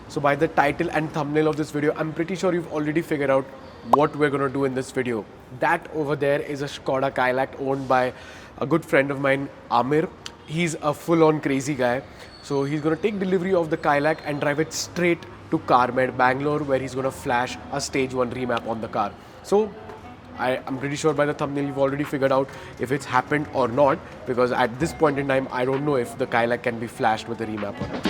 So by the title and thumbnail of this video, I'm pretty sure you've already figured out what we're going to do in this video. That over there is a Skoda Kylaq owned by a good friend of mine, Amir. He's a full-on crazy guy. So he's going to take delivery of the Kylaq and drive it straight to Carmed Bangalore, where he's going to flash a stage 1 remap on the car. So I'm pretty sure by the thumbnail you've already figured out if it's happened or not, because at this point in time I don't know if the Kylaq can be flashed with a remap or not.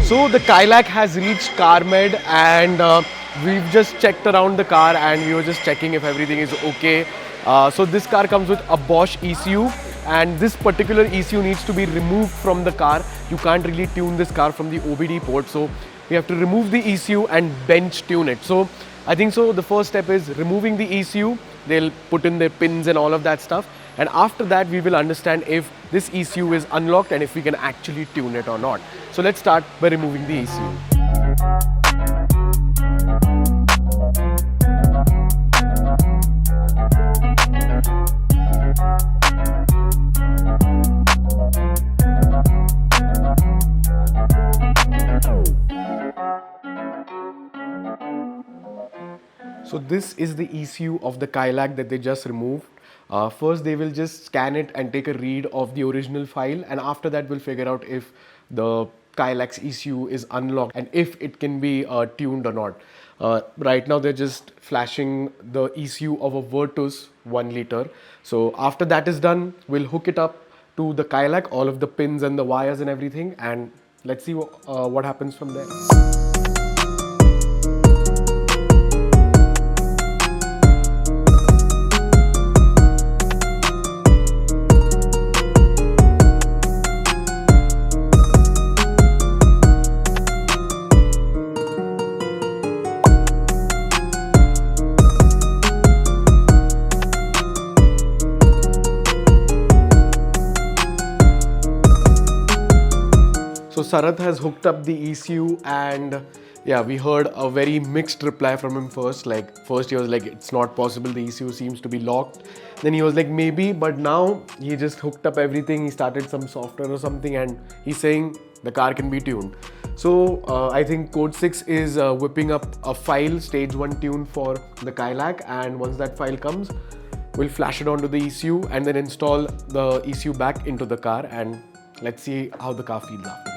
So the Kylaq has reached Carmed and we've just checked around the car and we were just checking if everything is okay. So this car comes with a Bosch ECU, and this particular ECU needs to be removed from the car. You can't really tune this car from the OBD port, so we have to remove the ECU and bench tune it. So I think so the first step is removing the ECU. They'll put in their pins and all of that stuff, and after that we will understand if this ECU is unlocked and if we can actually tune it or not. So let's start by removing the ECU. So this is the ECU of the Kylaq that they just removed. First they will just scan it and take a read of the original file, and after that we'll figure out if the Kylaq's ECU is unlocked and if it can be tuned or not. Right now they're just flashing the ECU of a Virtus 1 liter. So after that is done, we'll hook it up to the Kylaq, all of the pins and the wires and everything, and let's see what happens from there. So Sarath has hooked up the ECU, and yeah, we heard a very mixed reply from him first. First he was like, it's not possible, the ECU seems to be locked. Then he was like, maybe, but now he just hooked up everything. He started some software or something and he's saying the car can be tuned. So I think Code 6 is whipping up a file, stage 1 tune for the Kylaq, and once that file comes, we'll flash it onto the ECU and then install the ECU back into the car, and let's see how the car feels after that.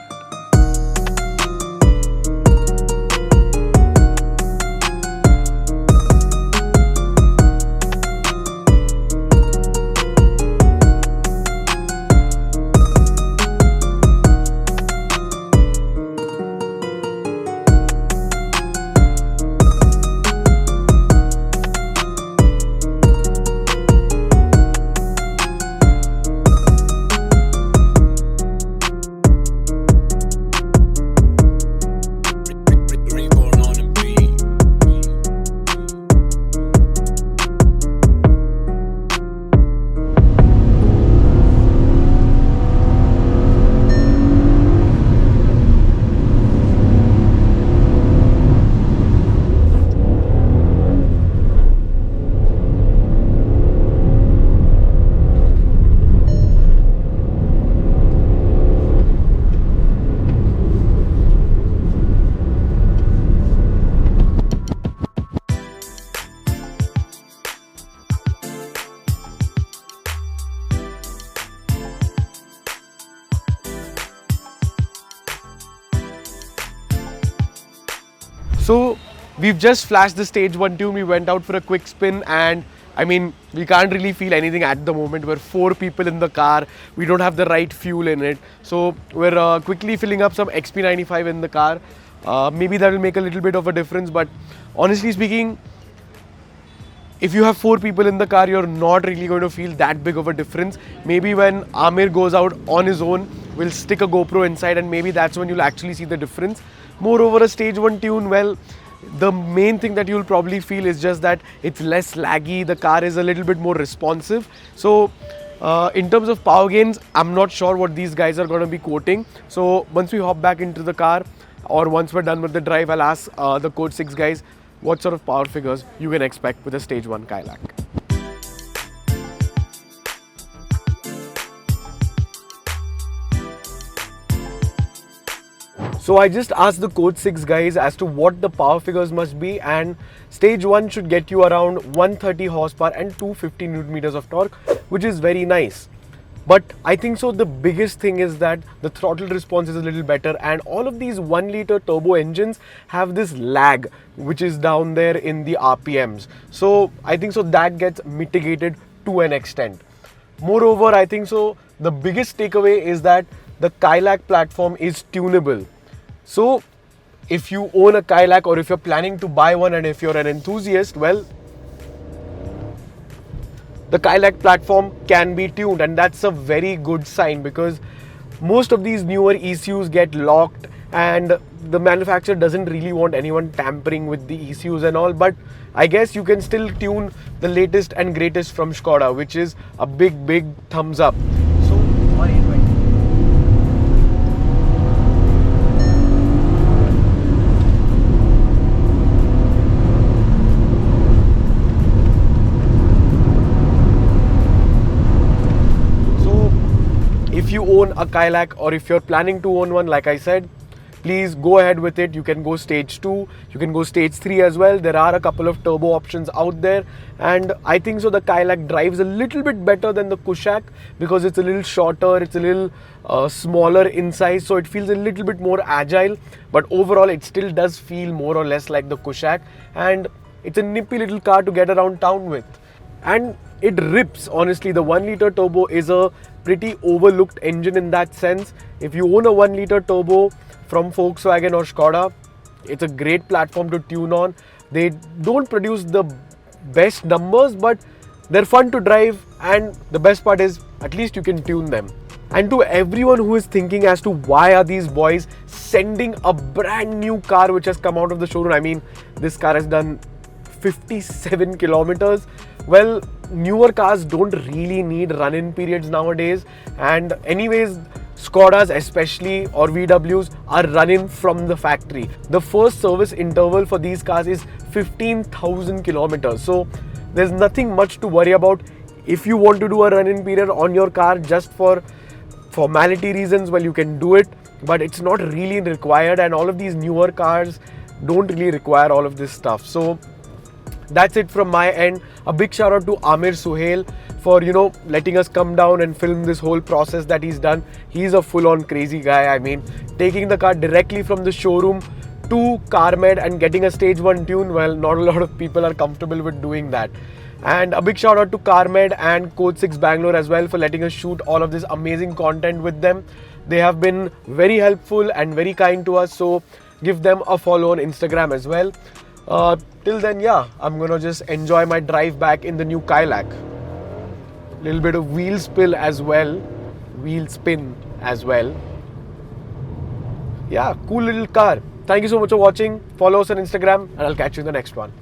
So we've just flashed the stage 1 tune. We went out for a quick spin, and I mean, we can't really feel anything at the moment. We're 4 people in the car. We don't have the right fuel in it. So we're quickly filling up some XP95 in the car. Maybe that will make a little bit of a difference, but honestly speaking, if you have 4 people in the car, you're not really going to feel that big of a difference. Maybe when Amir goes out on his own we'll stick a GoPro inside, and maybe that's when you'll actually see the difference. Moreover, a stage 1 tune, well, the main thing that you'll probably feel is just that it's less laggy, the car is a little bit more responsive. So in terms of power gains, I'm not sure what these guys are going to be quoting. So once we hop back into the car, or once we're done with the drive, I'll ask the Code 6 guys what sort of power figures you can expect with a stage 1 Kylaq. So I just asked the Code 6 guys as to what the power figures must be, and stage 1 should get you around 130 horsepower and 250 Newton meters of torque, which is very nice. But I think so the biggest thing is that the throttle response is a little better, and all of these 1-liter turbo engines have this lag which is down there in the RPMs. So I think so that gets mitigated to an extent. Moreover, I think so the biggest takeaway is that the Kylaq platform is tunable. So if you own a Kylaq, or if you're planning to buy one, and if you're an enthusiast, well, the Kylaq platform can be tuned, and that's a very good sign, because most of these newer ECUs get locked and the manufacturer doesn't really want anyone tampering with the ECUs and all. But I guess you can still tune the latest and greatest from Skoda, which is a big thumbs up. So if you own a Kylaq, or if you're planning to own one, like I said, please go ahead with it. You can go stage 2, you can go stage 3 as well. There are a couple of turbo options out there, and I think so the Kylaq drives a little bit better than the Kylaq, because it's a little shorter, it's a little smaller in size, so it feels a little bit more agile. But overall it still does feel more or less like the Kylaq, and it's a nippy little car to get around town with. And it rips, honestly. The 1-liter turbo is a pretty overlooked engine in that sense. If you own a 1-liter turbo from Volkswagen or Skoda, it's a great platform to tune on. They don't produce the best numbers, but they're fun to drive, and the best part is at least you can tune them. And to everyone who is thinking as to why are these boys sending a brand new car which has come out of the showroom, I mean, this car has done 57 kilometers. Well, newer cars don't really need run-in periods nowadays, and anyways, Skodas especially, or VWs, are run-in from the factory. The first service interval for these cars is 15,000 kilometers, so there's nothing much to worry about. If you want to do a run-in period on your car just for formality reasons, well, you can do it, but it's not really required, and all of these newer cars don't really require all of this stuff. So that's it from my end. A big shout out to Amir Suhail for, letting us come down and film this whole process that he's done. He's a full-on crazy guy. I mean, taking the car directly from the showroom to Carmed and getting a stage 1 tune, well, not a lot of people are comfortable with doing that. And a big shout out to Carmed and Code 6 Bangalore as well for letting us shoot all of this amazing content with them. They have been very helpful and very kind to us, so give them a follow on Instagram as well. Till then, yeah, I'm gonna just enjoy my drive back in the new Kylaq. Little bit of wheel spin as well. Yeah, cool little car. Thank you so much for watching. Follow us on Instagram, and I'll catch you in the next one.